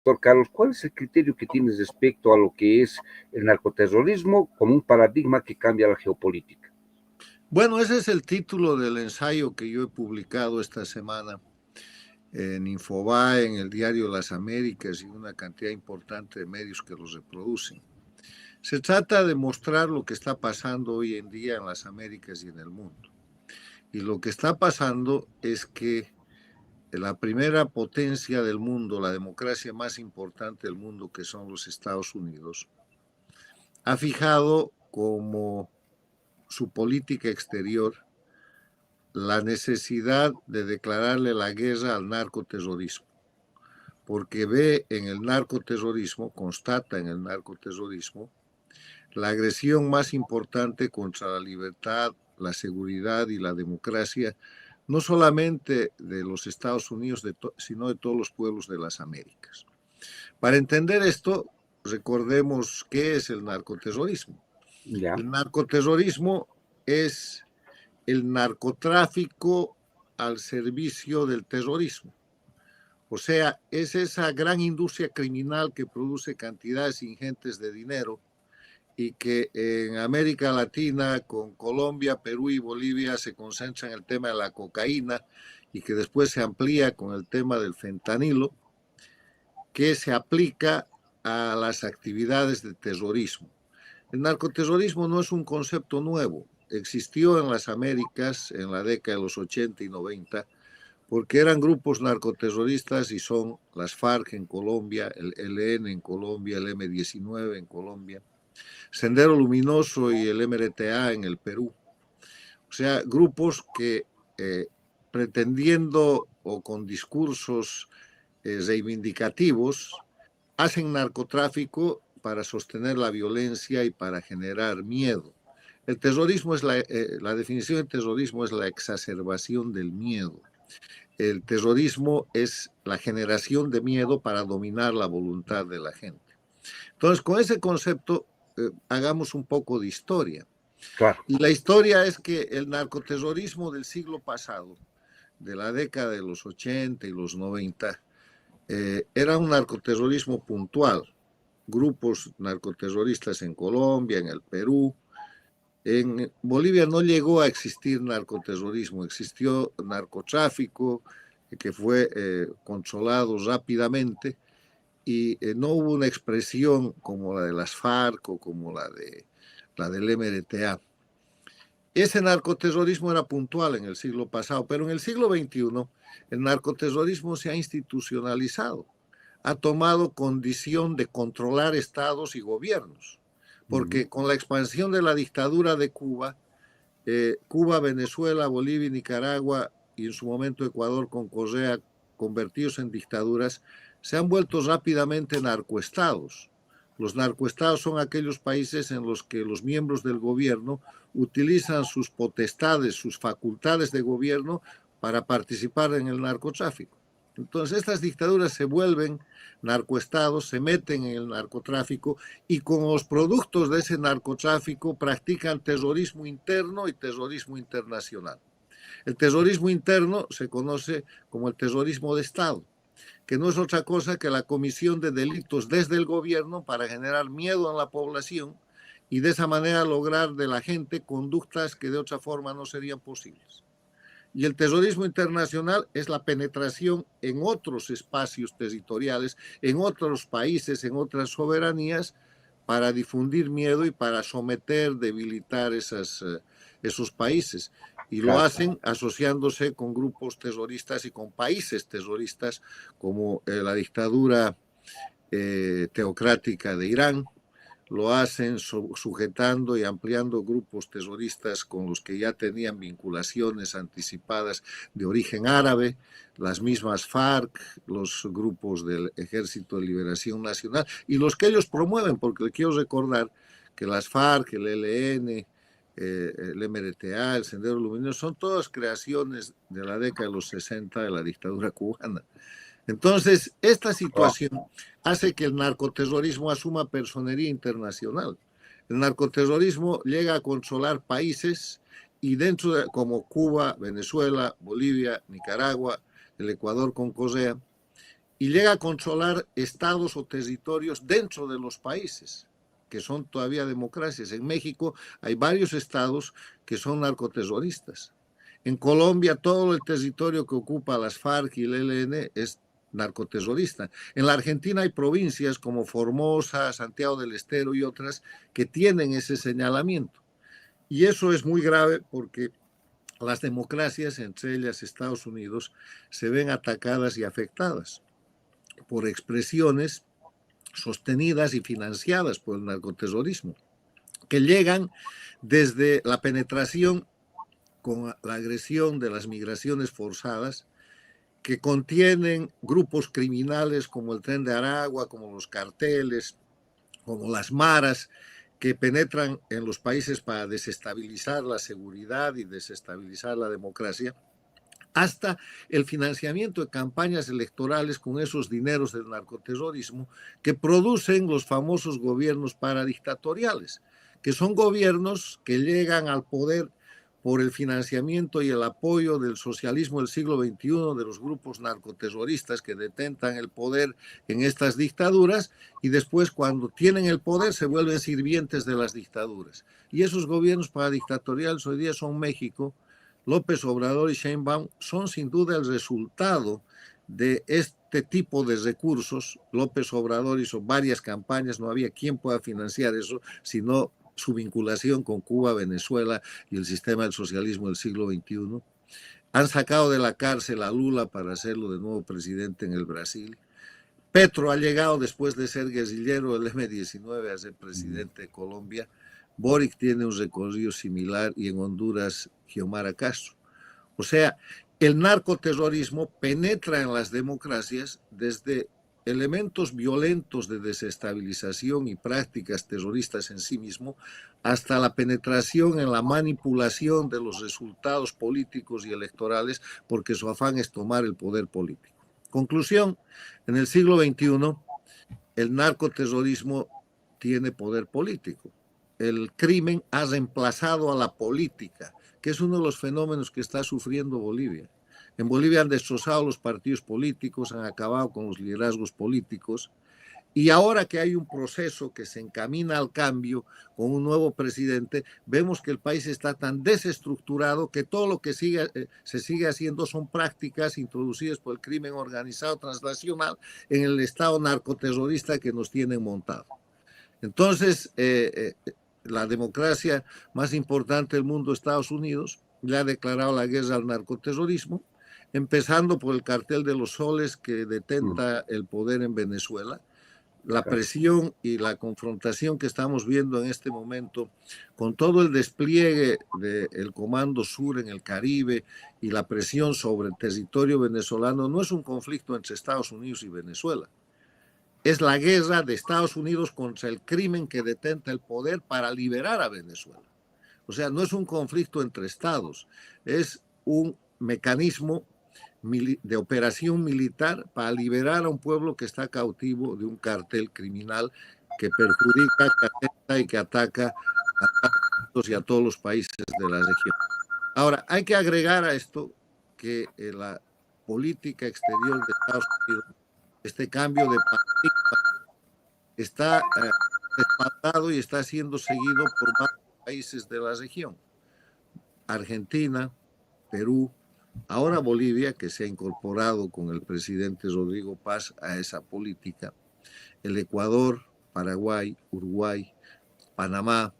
Doctor Carlos, ¿cuál es el criterio que tienes respecto a lo que es el narcoterrorismo como un paradigma que cambia la geopolítica? Bueno, ese es el título del ensayo que yo he publicado esta semana en Infobae, en el diario Las Américas y una cantidad importante de medios que los reproducen. Se trata de mostrar lo que está pasando hoy en día en las Américas y en el mundo. Y lo que está pasando es que la primera potencia del mundo, la democracia más importante del mundo, que son los Estados Unidos, ha fijado como su política exterior la necesidad de declararle la guerra al narcoterrorismo, porque ve en el narcoterrorismo, constata en el narcoterrorismo, la agresión más importante contra la libertad, la seguridad y la democracia, no solamente de los Estados Unidos, sino de todos los pueblos de las Américas. Para entender esto, recordemos qué es el narcoterrorismo. ¿Ya? El narcoterrorismo es el narcotráfico al servicio del terrorismo. O sea, es esa gran industria criminal que produce cantidades ingentes de dinero y que en América Latina, con Colombia, Perú y Bolivia, se concentra en el tema de la cocaína y que después se amplía con el tema del fentanilo, que se aplica a las actividades de terrorismo. El narcoterrorismo no es un concepto nuevo, existió en las Américas en la década de los 80 y 90, porque eran grupos narcoterroristas y son las FARC en Colombia, el ELN en Colombia, el M-19 en Colombia, Sendero Luminoso y el MRTA en el Perú. O sea, grupos que pretendiendo o con discursos reivindicativos hacen narcotráfico para sostener la violencia y para generar miedo. El terrorismo es la definición de terrorismo es la exacerbación del miedo. El terrorismo es la generación de miedo para dominar la voluntad de la gente. Entonces, con ese concepto, hagamos un poco de historia. Claro. Y la historia es que el narcoterrorismo del siglo pasado, de la década de los 80 y los 90, era un narcoterrorismo puntual. Grupos narcoterroristas en Colombia, en el Perú. En Bolivia no llegó a existir narcoterrorismo, existió narcotráfico que fue controlado rápidamente y no hubo una expresión como la de las FARC o como la del MRTA. Ese narcoterrorismo era puntual en el siglo pasado, pero en el siglo XXI el narcoterrorismo se ha institucionalizado, ha tomado condición de controlar estados y gobiernos, porque con la expansión de la dictadura de Cuba, Cuba, Venezuela, Bolivia y Nicaragua, y en su momento Ecuador con Correa, convertidos en dictaduras, se han vuelto rápidamente narcoestados. Los narcoestados son aquellos países en los que los miembros del gobierno utilizan sus potestades, sus facultades de gobierno para participar en el narcotráfico. Entonces estas dictaduras se vuelven narcoestados, se meten en el narcotráfico y con los productos de ese narcotráfico practican terrorismo interno y terrorismo internacional. El terrorismo interno se conoce como el terrorismo de Estado, que no es otra cosa que la comisión de delitos desde el gobierno para generar miedo en la población y de esa manera lograr de la gente conductas que de otra forma no serían posibles. Y el terrorismo internacional es la penetración en otros espacios territoriales, en otros países, en otras soberanías, para difundir miedo y para someter, debilitar esos países. Y lo hacen asociándose con grupos terroristas y con países terroristas como la dictadura teocrática de Irán, lo hacen sujetando y ampliando grupos terroristas con los que ya tenían vinculaciones anticipadas de origen árabe, las mismas FARC, los grupos del Ejército de Liberación Nacional y los que ellos promueven, porque les quiero recordar que las FARC, el ELN, el MRTA, el Sendero Luminoso, son todas creaciones de la década de los 60 de la dictadura cubana. Entonces, esta situación hace que el narcoterrorismo asuma personería internacional. El narcoterrorismo llega a controlar países y dentro de, como Cuba, Venezuela, Bolivia, Nicaragua, el Ecuador con Correa, y llega a controlar estados o territorios dentro de los países, que son todavía democracias. En México hay varios estados que son narcoterroristas. En Colombia, todo el territorio que ocupa las FARC y el ELN es narcoterrorista. En la Argentina hay provincias como Formosa, Santiago del Estero y otras que tienen ese señalamiento. Y eso es muy grave porque las democracias, entre ellas Estados Unidos, se ven atacadas y afectadas por expresiones sostenidas y financiadas por el narcoterrorismo, que llegan desde la penetración con la agresión de las migraciones forzadas, que contienen grupos criminales como el Tren de Aragua, como los carteles, como las maras, que penetran en los países para desestabilizar la seguridad y desestabilizar la democracia, hasta el financiamiento de campañas electorales con esos dineros del narcoterrorismo que producen los famosos gobiernos paradictatoriales, que son gobiernos que llegan al poder por el financiamiento y el apoyo del socialismo del siglo XXI, de los grupos narcoterroristas que detentan el poder en estas dictaduras y después cuando tienen el poder se vuelven sirvientes de las dictaduras. Y esos gobiernos paradictatoriales hoy día son México, López Obrador y Sheinbaum, son sin duda el resultado de este tipo de recursos. López Obrador hizo varias campañas, no había quien pueda financiar eso, sino su vinculación con Cuba, Venezuela y el sistema del socialismo del siglo XXI. Han sacado de la cárcel a Lula para hacerlo de nuevo presidente en el Brasil. Petro ha llegado después de ser guerrillero del M-19 a ser presidente de Colombia. Boric tiene un recorrido similar y en Honduras Xiomara Castro. O sea, el narcoterrorismo penetra en las democracias desde elementos violentos de desestabilización y prácticas terroristas en sí mismo, hasta la penetración en la manipulación de los resultados políticos y electorales, porque su afán es tomar el poder político. Conclusión, en el siglo XXI, el narcoterrorismo tiene poder político. El crimen ha reemplazado a la política, que es uno de los fenómenos que está sufriendo Bolivia. En Bolivia han destrozado los partidos políticos, han acabado con los liderazgos políticos, y ahora que hay un proceso que se encamina al cambio con un nuevo presidente, vemos que el país está tan desestructurado que todo lo que se sigue haciendo son prácticas introducidas por el crimen organizado transnacional en el estado narcoterrorista que nos tienen montado. Entonces, la democracia más importante del mundo, Estados Unidos, le ha declarado la guerra al narcoterrorismo, empezando por el cartel de los soles que detenta el poder en Venezuela. La presión y la confrontación que estamos viendo en este momento con todo el despliegue del Comando Sur en el Caribe y la presión sobre el territorio venezolano no es un conflicto entre Estados Unidos y Venezuela. Es la guerra de Estados Unidos contra el crimen que detenta el poder para liberar a Venezuela. O sea, no es un conflicto entre estados, es un mecanismo de operación militar para liberar a un pueblo que está cautivo de un cartel criminal que perjudica, que atenta y que ataca a todos los países de la región. Ahora, hay que agregar a esto que la política exterior de Estados Unidos, este cambio de paradigma, está respaldado y está siendo seguido por más países de la región. Argentina, Perú, ahora Bolivia, que se ha incorporado con el presidente Rodrigo Paz a esa política, el Ecuador, Paraguay, Uruguay, Panamá,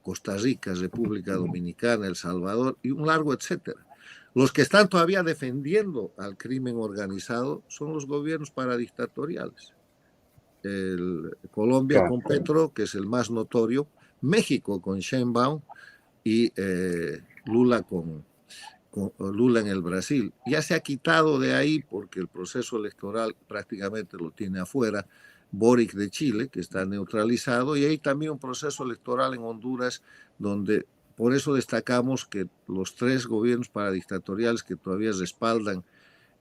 Costa Rica, República Dominicana, El Salvador y un largo etcétera. Los que están todavía defendiendo al crimen organizado son los gobiernos paradictatoriales. Colombia con Petro, que es el más notorio, México con Sheinbaum y Lula con Lula en el Brasil. Ya se ha quitado de ahí porque el proceso electoral prácticamente lo tiene afuera Boric de Chile, que está neutralizado, y hay también un proceso electoral en Honduras donde por eso destacamos que los tres gobiernos paradictatoriales que todavía respaldan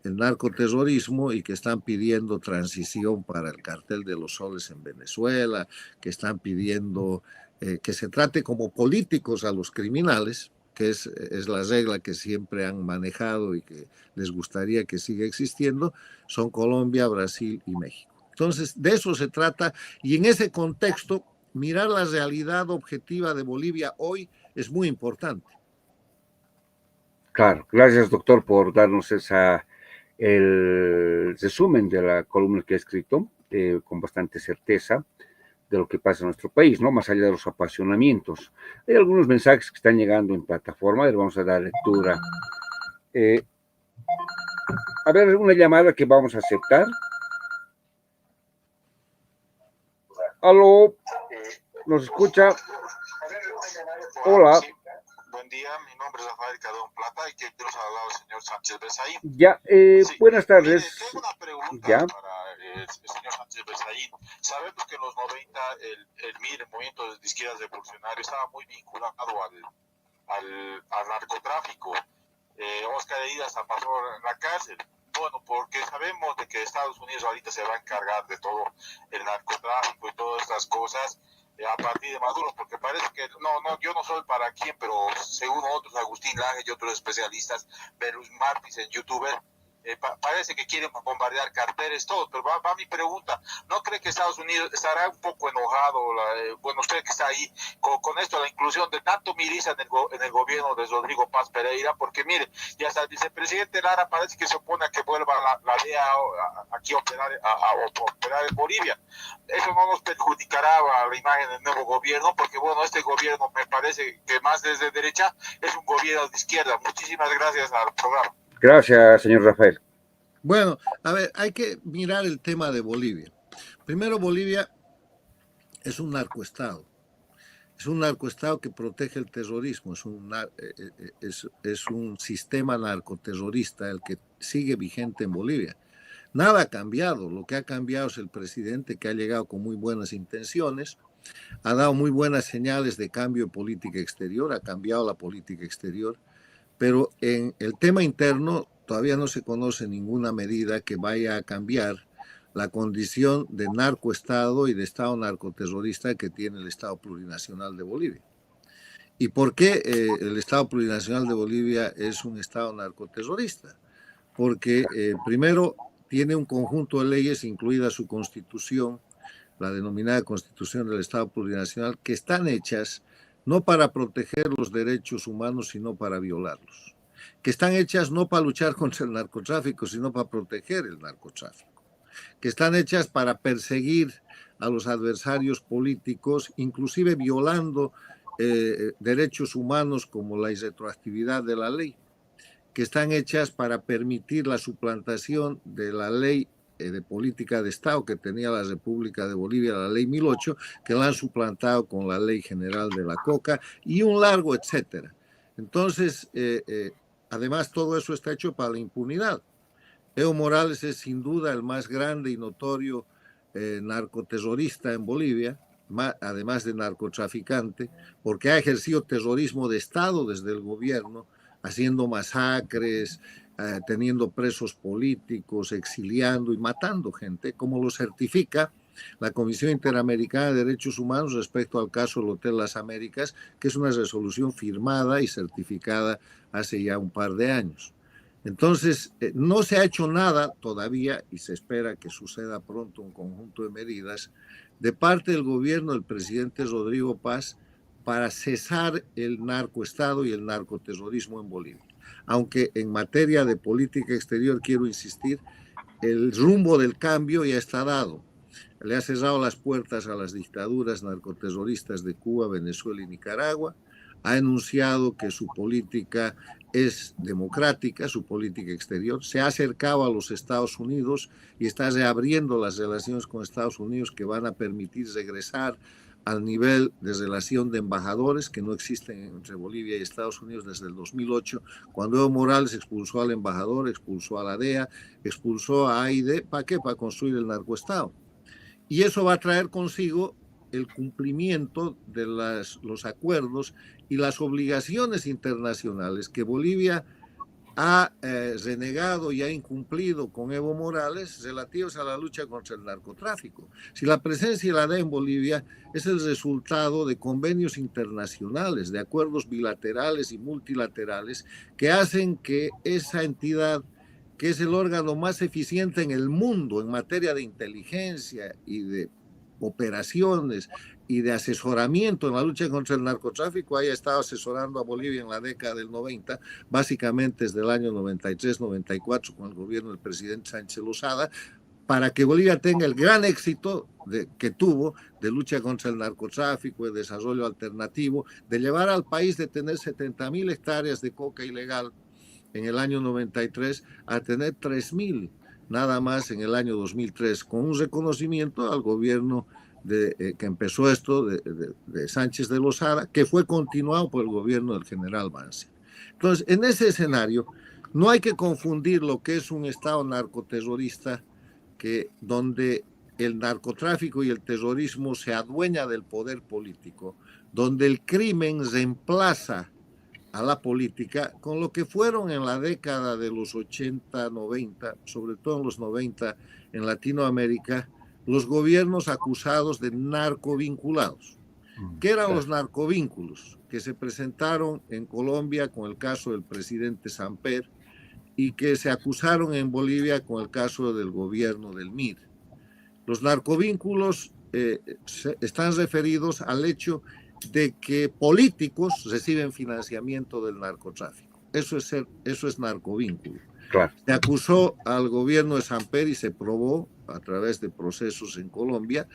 el narcoterrorismo y que están pidiendo transición para el cartel de los soles en Venezuela, que están pidiendo que se trate como políticos a los criminales, que es la regla que siempre han manejado y que les gustaría que siga existiendo, son Colombia, Brasil y México. Entonces, de eso se trata, y en ese contexto, mirar la realidad objetiva de Bolivia hoy es muy importante. Claro, gracias doctor por darnos el resumen de la columna que ha escrito con bastante certeza de lo que pasa en nuestro país, ¿no? Más allá de los apasionamientos. Hay algunos mensajes que están llegando en plataforma, les vamos a dar lectura. A ver, una llamada que vamos a aceptar. Aló, ¿nos escucha? Hola. Sí. Buen día, mi nombre es Rafael Cadón Plata y quiero saludar al señor Sánchez Besaín. Ya, sí. Buenas tardes. Mire, tengo una pregunta ya. para el señor Sánchez Besaín. Sabemos que en los 90 el MIR, el Movimiento de Izquierdas Revolucionario, estaba muy vinculado al narcotráfico. Oscar Heridas pasó en la cárcel. Bueno, porque sabemos de que Estados Unidos ahorita se va a encargar de todo el narcotráfico y todas estas cosas a partir de Maduro, porque parece que, yo no soy para quién, pero según otros, Agustín Lange y otros especialistas, Berus Martins en YouTube, parece que quieren bombardear carteles, todo, pero va mi pregunta, ¿no cree que Estados Unidos estará un poco enojado, bueno, usted que está ahí, con esto, la inclusión de tanto milicia en el gobierno de Rodrigo Paz Pereira? Porque mire, ya hasta el vicepresidente Lara parece que se opone a que vuelva la DEA aquí a operar en Bolivia. Eso no nos perjudicará a la imagen del nuevo gobierno, porque bueno, este gobierno me parece que más desde derecha es un gobierno de izquierda. Muchísimas gracias al programa. Gracias, señor Rafael. Bueno, a ver, hay que mirar el tema de Bolivia. Primero, Bolivia es un narcoestado. Es un narcoestado que protege el terrorismo. Es un sistema narcoterrorista el que sigue vigente en Bolivia. Nada ha cambiado. Lo que ha cambiado es el presidente, que ha llegado con muy buenas intenciones, ha dado muy buenas señales de cambio de política exterior, ha cambiado la política exterior, pero en el tema interno todavía no se conoce ninguna medida que vaya a cambiar la condición de narcoestado y de estado narcoterrorista que tiene el Estado Plurinacional de Bolivia. ¿Y por qué el Estado Plurinacional de Bolivia es un estado narcoterrorista? Porque primero tiene un conjunto de leyes, incluida su constitución, la denominada Constitución del Estado Plurinacional, que están hechas no para proteger los derechos humanos, sino para violarlos, que están hechas no para luchar contra el narcotráfico, sino para proteger el narcotráfico, que están hechas para perseguir a los adversarios políticos, inclusive violando derechos humanos como la irretroactividad de la ley, que están hechas para permitir la suplantación de la ley de política de Estado que tenía la República de Bolivia, la ley 1008, que la han suplantado con la ley general de la coca y un largo etcétera. Entonces, además todo eso está hecho para la impunidad. Evo Morales es sin duda el más grande y notorio narcoterrorista en Bolivia, además de narcotraficante, porque ha ejercido terrorismo de Estado desde el gobierno, haciendo masacres, teniendo presos políticos, exiliando y matando gente, como lo certifica la Comisión Interamericana de Derechos Humanos respecto al caso del Hotel Las Américas, que es una resolución firmada y certificada hace ya un par de años. Entonces, no se ha hecho nada todavía y se espera que suceda pronto un conjunto de medidas de parte del gobierno del presidente Rodrigo Paz para cesar el narcoestado y el narcoterrorismo en Bolivia. Aunque en materia de política exterior, quiero insistir, el rumbo del cambio ya está dado. Le ha cerrado las puertas a las dictaduras narcoterroristas de Cuba, Venezuela y Nicaragua. Ha anunciado que su política es democrática, su política exterior. Se ha acercado a los Estados Unidos y está reabriendo las relaciones con Estados Unidos que van a permitir regresar al nivel de relación de embajadores que no existen entre Bolivia y Estados Unidos desde el 2008, cuando Evo Morales expulsó al embajador, expulsó a la DEA, expulsó a AID. ¿Para qué? Para construir el narcoestado. Y eso va a traer consigo el cumplimiento de los acuerdos y las obligaciones internacionales que Bolivia ha renegado y ha incumplido con Evo Morales relativos a la lucha contra el narcotráfico. Si la presencia de la DEA en Bolivia es el resultado de convenios internacionales, de acuerdos bilaterales y multilaterales que hacen que esa entidad, que es el órgano más eficiente en el mundo en materia de inteligencia y de operaciones y de asesoramiento en la lucha contra el narcotráfico, haya estado asesorando a Bolivia en la década del 90, básicamente desde el año 93-94 con el gobierno del presidente Sánchez Lozada, para que Bolivia tenga el gran éxito que tuvo de lucha contra el narcotráfico, de desarrollo alternativo, de llevar al país de tener 70.000 hectáreas de coca ilegal en el año 93 a tener 3.000 nada más en el año 2003, con un reconocimiento al gobierno que empezó esto de Sánchez de Lozada, que fue continuado por el gobierno del general Banzer. Entonces, en ese escenario, no hay que confundir lo que es un Estado narcoterrorista, donde el narcotráfico y el terrorismo se adueña del poder político, donde el crimen reemplaza a la política, con lo que fueron en la década de los 80, 90, sobre todo en los 90 en Latinoamérica, los gobiernos acusados de narcovinculados. ¿Qué eran los narcovínculos? Que se presentaron en Colombia con el caso del presidente Samper y que se acusaron en Bolivia con el caso del gobierno del MIR. Los narcovínculos están referidos al hecho de que políticos reciben financiamiento del narcotráfico. Eso es narcovínculo. Claro. Se acusó al gobierno de Samper y se probó a través de procesos en Colombia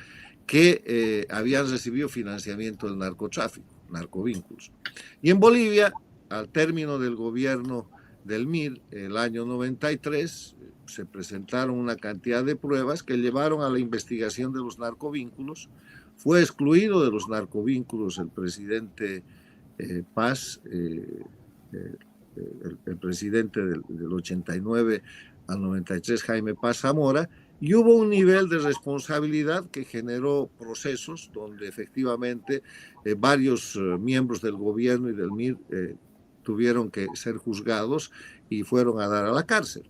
que habían recibido financiamiento del narcotráfico, narcovínculos. Y en Bolivia, al término del gobierno del MIR, el año 93, se presentaron una cantidad de pruebas que llevaron a la investigación de los narcovínculos. Fue excluido de los narcovínculos el presidente Paz, el presidente del 89 al 93, Jaime Paz Zamora, y hubo un nivel de responsabilidad que generó procesos donde efectivamente varios miembros del gobierno y del MIR tuvieron que ser juzgados y fueron a dar a la cárcel.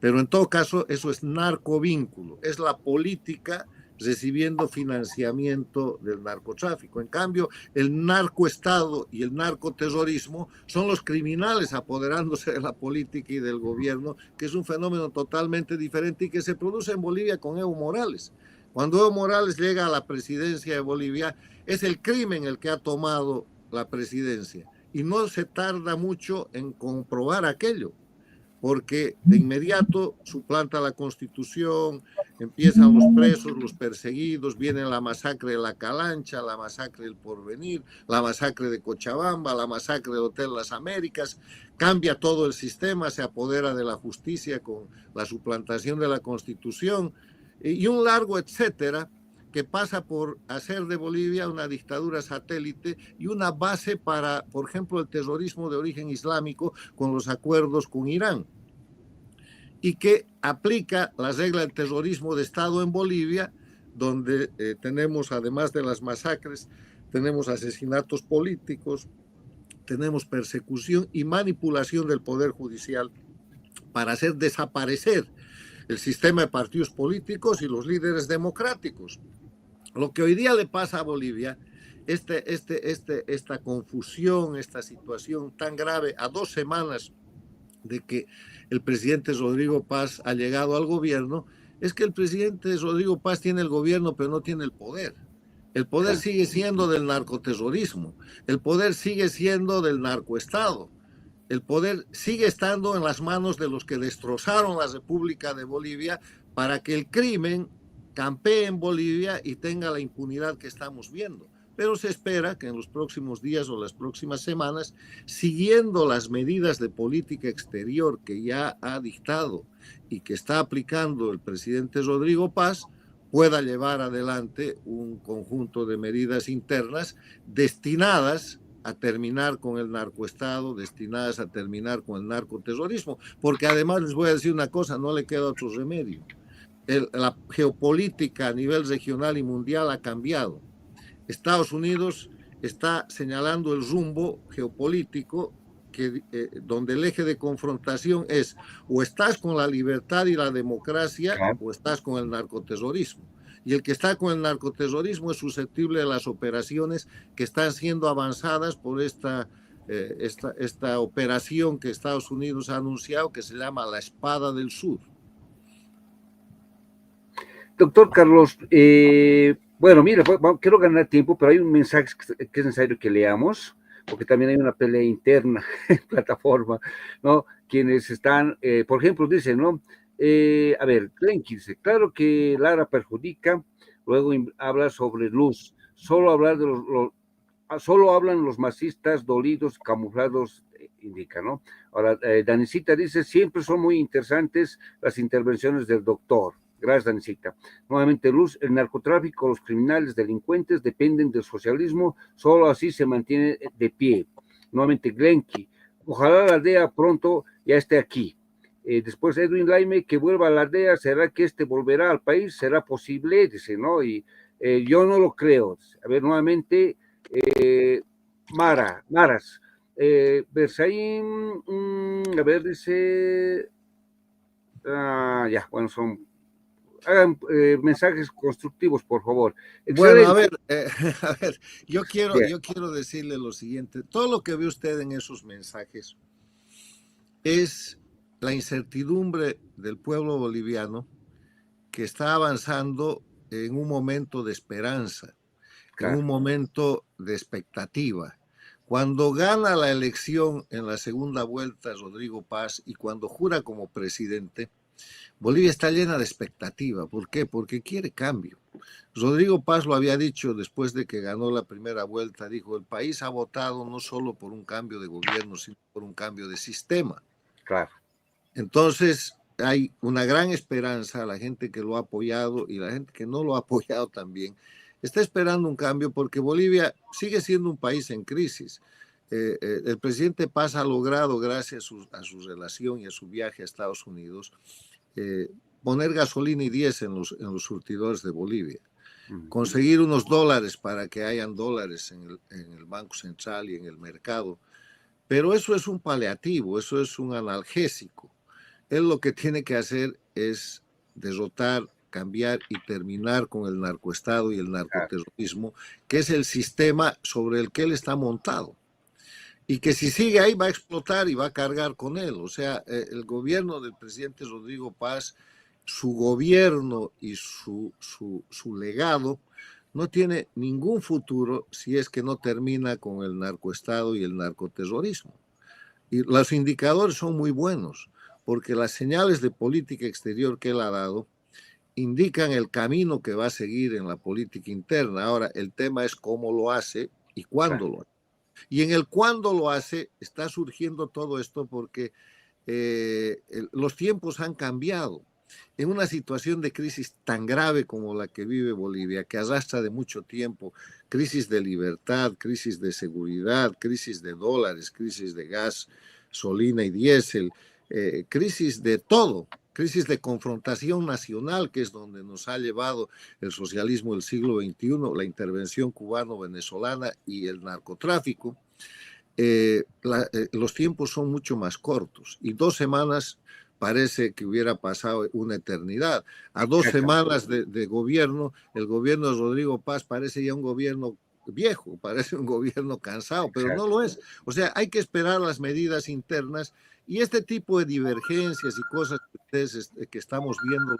Pero en todo caso, eso es narcovínculo, es la política recibiendo financiamiento del narcotráfico. En cambio, el narcoestado y el narcoterrorismo son los criminales apoderándose de la política y del gobierno, que es un fenómeno totalmente diferente y que se produce en Bolivia con Evo Morales. Cuando Evo Morales llega a la presidencia de Bolivia, es el crimen el que ha tomado la presidencia y no se tarda mucho en comprobar aquello, porque de inmediato suplanta la Constitución, empiezan los presos, los perseguidos, viene la masacre de la Calancha, la masacre del Porvenir, la masacre de Cochabamba, la masacre del Hotel Las Américas, cambia todo el sistema, se apodera de la justicia con la suplantación de la Constitución y un largo etcétera que pasa por hacer de Bolivia una dictadura satélite y una base para, por ejemplo, el terrorismo de origen islámico con los acuerdos con Irán, y que aplica la regla del terrorismo de Estado en Bolivia, donde tenemos, además de las masacres, tenemos asesinatos políticos, tenemos persecución y manipulación del Poder Judicial para hacer desaparecer el sistema de partidos políticos y los líderes democráticos. Lo que hoy día le pasa a Bolivia, esta confusión, esta situación tan grave a 2 semanas de que el presidente Rodrigo Paz ha llegado al gobierno, es que el presidente Rodrigo Paz tiene el gobierno pero no tiene el poder. El poder sigue siendo del narcoterrorismo, el poder sigue siendo del narcoestado, el poder sigue estando en las manos de los que destrozaron la República de Bolivia para que el crimen campee en Bolivia y tenga la impunidad que estamos viendo. Pero se espera que en los próximos días o las próximas semanas, siguiendo las medidas de política exterior que ya ha dictado y que está aplicando el presidente Rodrigo Paz, pueda llevar adelante un conjunto de medidas internas destinadas a terminar con el narcoestado, destinadas a terminar con el narcoterrorismo, porque además les voy a decir una cosa, no le queda otro remedio. La geopolítica a nivel regional y mundial ha cambiado. Estados Unidos está señalando el rumbo geopolítico donde el eje de confrontación es o estás con la libertad y la democracia claro. o estás con el narcoterrorismo. Y el que está con el narcoterrorismo es susceptible de las operaciones que están siendo avanzadas por esta operación que Estados Unidos ha anunciado, que se llama la Espada del Sur. Doctor Carlos, bueno, mire, quiero ganar tiempo, pero hay un mensaje que es necesario que leamos, porque también hay una pelea interna en plataforma, ¿no? Quienes están, por ejemplo, dicen, ¿no? A ver, Glenky dice, claro que Lara perjudica, luego habla sobre luz, solo hablar de solo hablan los masistas dolidos, camuflados, indica, ¿no? Ahora, Danicita dice, siempre son muy interesantes las intervenciones del doctor. Gracias, Danicita. Nuevamente, Luz, el narcotráfico, los criminales, delincuentes dependen del socialismo, solo así se mantiene de pie. Nuevamente, Glenky, ojalá la DEA pronto ya esté aquí. Después, Edwin Laime, que vuelva a la DEA, ¿será que volverá al país? ¿Será posible? Dice, ¿no? Y yo no lo creo. A ver, nuevamente, Maras, Bersaín, a ver, dice, ya, bueno, hagan mensajes constructivos, por favor. Bueno, Excelente. a ver, yo quiero decirle lo siguiente, todo lo que ve usted en esos mensajes es la incertidumbre del pueblo boliviano que está avanzando en un momento de esperanza, claro, en un momento de expectativa. Cuando gana la elección en la segunda vuelta Rodrigo Paz y cuando jura como presidente, Bolivia está llena de expectativa. ¿Por qué? Porque quiere cambio. Rodrigo Paz lo había dicho después de que ganó la primera vuelta, dijo, el país ha votado no solo por un cambio de gobierno, sino por un cambio de sistema. Claro. Entonces, hay una gran esperanza, la gente que lo ha apoyado y la gente que no lo ha apoyado también, está esperando un cambio porque Bolivia sigue siendo un país en crisis. El presidente Paz ha logrado, gracias a su relación y a su viaje a Estados Unidos, poner gasolina y diésel en los surtidores de Bolivia, conseguir unos dólares para que hayan dólares en el Banco Central y en el mercado, pero eso es un paliativo, eso es un analgésico. Él lo que tiene que hacer es derrotar, cambiar y terminar con el narcoestado y el narcoterrorismo, que es el sistema sobre el que él está montado. Y que si sigue ahí va a explotar y va a cargar con él. O sea, el gobierno del presidente Rodrigo Paz, su gobierno y su legado no tiene ningún futuro si es que no termina con el narcoestado y el narcoterrorismo. Y los indicadores son muy buenos, porque las señales de política exterior que él ha dado indican el camino que va a seguir en la política interna. Ahora, el tema es cómo lo hace y cuándo lo hace. Y en el cuándo lo hace está surgiendo todo esto porque los tiempos han cambiado. En una situación de crisis tan grave como la que vive Bolivia, que arrastra de mucho tiempo, crisis de libertad, crisis de seguridad, crisis de dólares, crisis de gas, gasolina y diésel, crisis de todo, crisis de confrontación nacional, que es donde nos ha llevado el socialismo del siglo XXI, la intervención cubano-venezolana y el narcotráfico. Los tiempos son mucho más cortos y 2 semanas parece que hubiera pasado una eternidad. A 2 semanas de gobierno, el gobierno de Rodrigo Paz parece ya un gobierno viejo, parece un gobierno cansado, pero no lo es. O sea, hay que esperar las medidas internas y este tipo de divergencias y cosas que estamos viendo,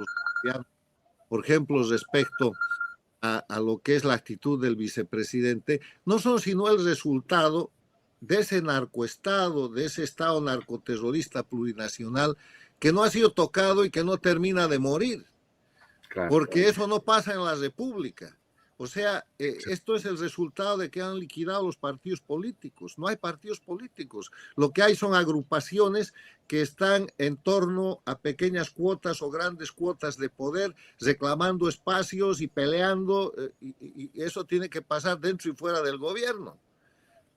por ejemplo, respecto a lo que es la actitud del vicepresidente, no son sino el resultado de ese narcoestado, de ese estado narcoterrorista plurinacional que no ha sido tocado y que no termina de morir, porque eso no pasa en la República. O sea, esto es el resultado de que han liquidado los partidos políticos. No hay partidos políticos. Lo que hay son agrupaciones que están en torno a pequeñas cuotas o grandes cuotas de poder, reclamando espacios y peleando, y eso tiene que pasar dentro y fuera del gobierno.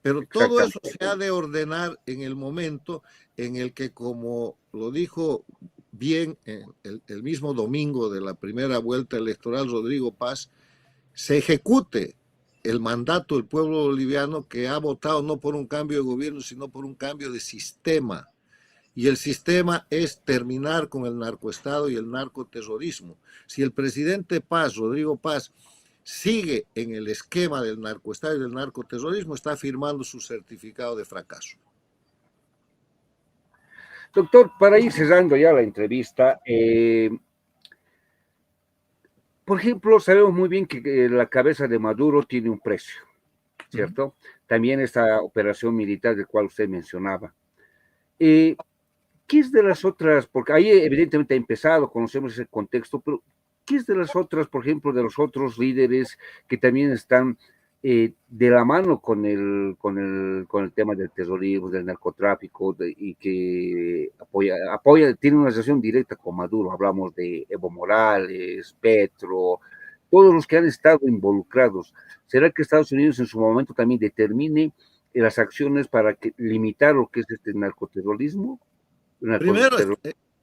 Pero todo eso se ha de ordenar en el momento en el que, como lo dijo bien el mismo domingo de la primera vuelta electoral Rodrigo Paz, se ejecute el mandato del pueblo boliviano que ha votado no por un cambio de gobierno, sino por un cambio de sistema. Y el sistema es terminar con el narcoestado y el narcoterrorismo. Si el presidente Paz, Rodrigo Paz, sigue en el esquema del narcoestado y del narcoterrorismo, está firmando su certificado de fracaso. Doctor, para ir cerrando ya la entrevista, por ejemplo, sabemos muy bien que la cabeza de Maduro tiene un precio, ¿cierto? También esta operación militar del cual usted mencionaba. ¿Qué es de las otras? Porque ahí evidentemente ha empezado, conocemos ese contexto, pero ¿qué es de las otras, por ejemplo, de los otros líderes que también están de la mano con el tema del terrorismo, del narcotráfico, y que tiene una relación directa con Maduro? Hablamos de Evo Morales, Petro, todos los que han estado involucrados. ¿Será que Estados Unidos en su momento también determine las acciones para limitar lo que es este narcoterrorismo? Primero,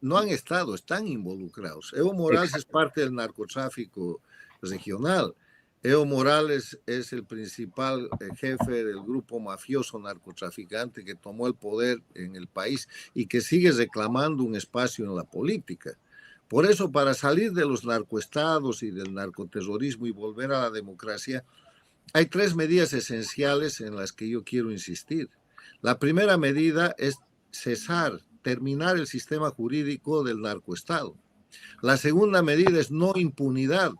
no han estado, están involucrados. Evo Morales es parte del narcotráfico regional. Evo Morales es el principal jefe del grupo mafioso narcotraficante que tomó el poder en el país y que sigue reclamando un espacio en la política. Por eso, para salir de los narcoestados y del narcoterrorismo y volver a la democracia, hay 3 medidas esenciales en las que yo quiero insistir. La primera medida es terminar el sistema jurídico del narcoestado. La segunda medida es no impunidad.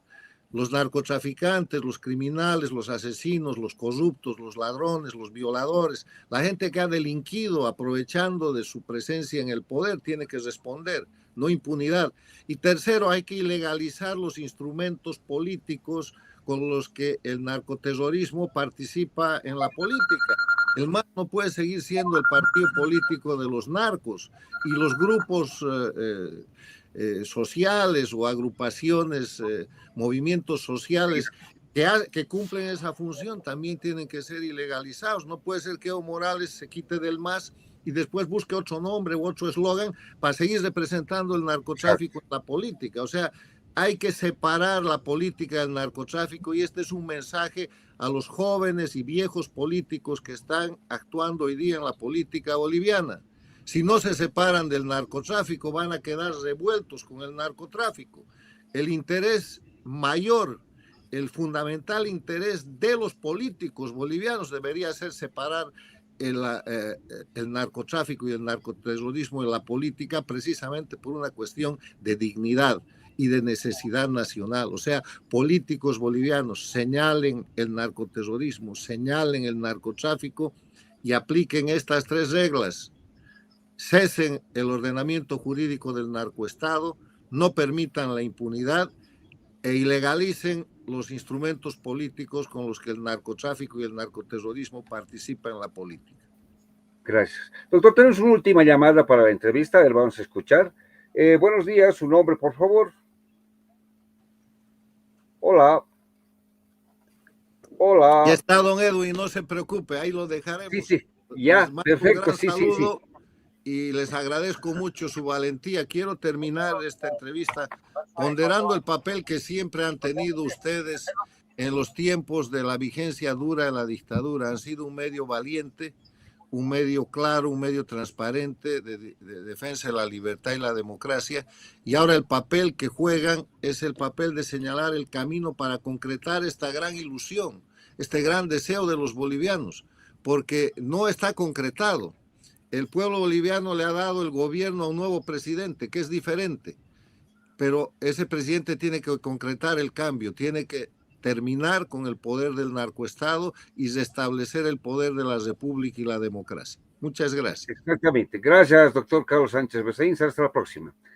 Los narcotraficantes, los criminales, los asesinos, los corruptos, los ladrones, los violadores, la gente que ha delinquido aprovechando de su presencia en el poder tiene que responder, no impunidad. Y tercero, hay que ilegalizar los instrumentos políticos con los que el narcoterrorismo participa en la política. El MAS no puede seguir siendo el partido político de los narcos, y los grupos sociales o agrupaciones, movimientos sociales que cumplen esa función también tienen que ser ilegalizados. No puede ser que Evo Morales se quite del MAS y después busque otro nombre u otro eslogan para seguir representando el narcotráfico en la política. O sea, hay que separar la política del narcotráfico, y este es un mensaje a los jóvenes y viejos políticos que están actuando hoy día en la política boliviana. Si no se separan del narcotráfico, van a quedar revueltos con el narcotráfico. El interés mayor, el fundamental interés de los políticos bolivianos debería ser separar el narcotráfico y el narcoterrorismo de la política, precisamente por una cuestión de dignidad y de necesidad nacional. O sea, políticos bolivianos señalen el narcoterrorismo, señalen el narcotráfico y apliquen estas 3 reglas. Cesen el ordenamiento jurídico del narcoestado, no permitan la impunidad e ilegalicen los instrumentos políticos con los que el narcotráfico y el narcoterrorismo participan en la política. Gracias. Doctor, tenemos una última llamada para la entrevista, vamos a escuchar. Buenos días, su nombre, por favor. Hola. Hola. Ya está, don Edwin, no se preocupe, ahí lo dejaremos. Sí, sí, ya, perfecto, sí, sí, sí. Y les agradezco mucho su valentía. Quiero terminar esta entrevista ponderando el papel que siempre han tenido ustedes en los tiempos de la vigencia dura de la dictadura. Han sido un medio valiente, un medio claro, un medio transparente de defensa de la libertad y la democracia, y ahora el papel que juegan es el papel de señalar el camino para concretar esta gran ilusión, este gran deseo de los bolivianos, porque no está concretado. El pueblo boliviano le ha dado el gobierno a un nuevo presidente, que es diferente, pero ese presidente tiene que concretar el cambio, tiene que terminar con el poder del narcoestado y restablecer el poder de la república y la democracia. Muchas gracias. Exactamente. Gracias, doctor Carlos Sánchez Besaín. Hasta la próxima.